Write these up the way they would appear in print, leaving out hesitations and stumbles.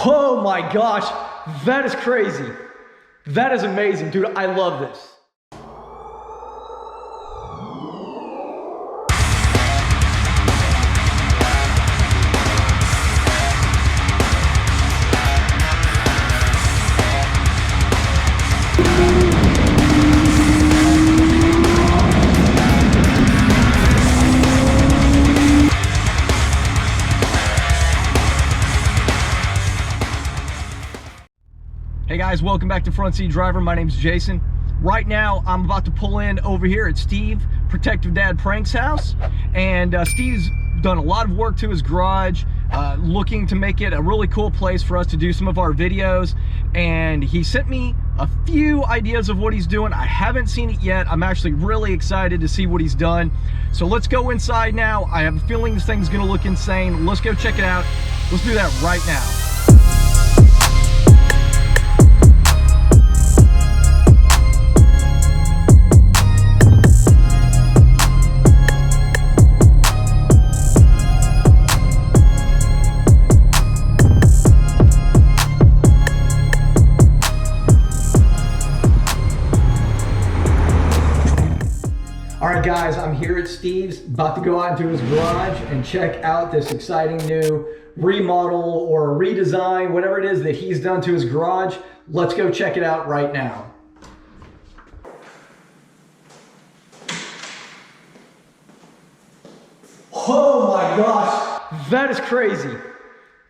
Oh my gosh, that is crazy. That is amazing, dude. I love this. Hey guys, welcome back to Front Seat Driver. My name's Jason. Right now, I'm about to pull in over here at Steve, Protective Dad Prank's house. And Steve's done a lot of work to his garage, looking to make it a really cool place for us to do some of our videos. And he sent me a few ideas of what he's doing. I haven't seen it yet. I'm actually really excited to see what he's done. So let's go inside now. I have a feeling this thing's gonna look insane. Let's go check it out. Let's do that right now. Alright guys, I'm here at Steve's, about to go out into his garage and check out this exciting new remodel or redesign, whatever it is that he's done to his garage. Let's go check it out right now. Oh my gosh, that is crazy.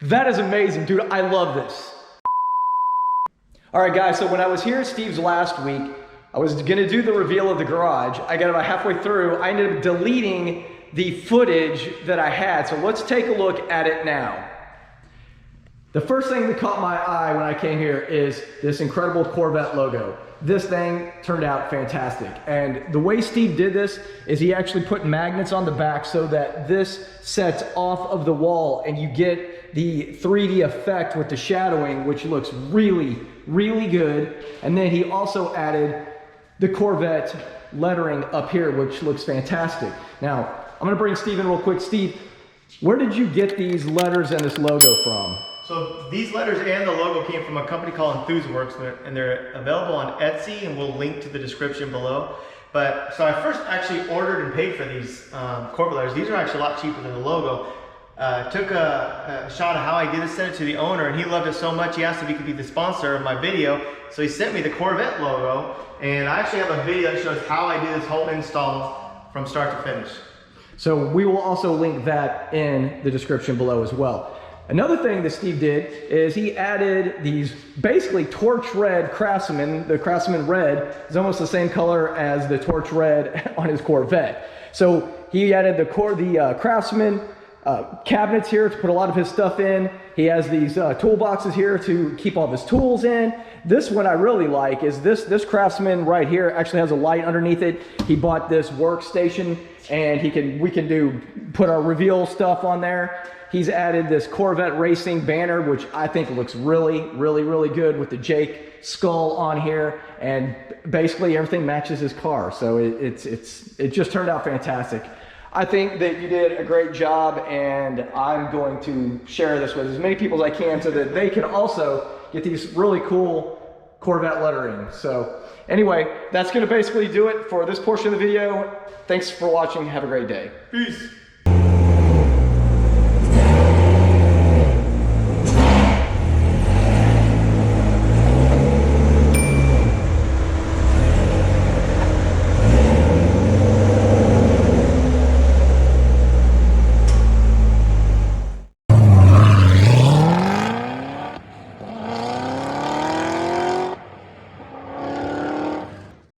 That is amazing, dude. I love this. Alright guys, so when I was here at Steve's last week, I was gonna do the reveal of the garage. I got about halfway through. I ended up deleting the footage that I had. So let's take a look at it now. The first thing that caught my eye when I came here is this incredible Corvette logo. This thing turned out fantastic. And the way Steve did this is he actually put magnets on the back so that this sets off of the wall and you get the 3D effect with the shadowing, which looks really, really good. And then he also added the Corvette lettering up here, which looks fantastic. Now, I'm gonna bring Steve in real quick. Steve, where did you get these letters and this logo from? So these letters and the logo came from a company called Enthusiasm, and they're available on Etsy, and we'll link to the description below. But so I first actually ordered and paid for these Corvette letters. These are actually a lot cheaper than the logo. Took a shot of how I did it, sent it to the owner, and he loved it so much he asked if he could be the sponsor of my video. So he sent me the Corvette logo, and I actually have a video that shows how I did this whole install from start to finish. So we will also link that in the description below as well. Another thing that Steve did is he added these basically torch red Craftsman. The Craftsman red is almost the same color as the torch red on his Corvette. So he added the Craftsman cabinets here to put a lot of his stuff in. He has these toolboxes here to keep all of his tools in. This one I really like is this Craftsman right here actually has a light underneath it. He bought this workstation and we can put our reveal stuff on there. He's added this Corvette racing banner, which I think looks really, really, really good with the Jake skull on here, and basically everything matches his car. So it just turned out fantastic. I think that you did a great job, and I'm going to share this with as many people as I can so that they can also get these really cool Corvette lettering. So anyway, that's going to basically do it for this portion of the video. Thanks for watching. Have a great day. Peace.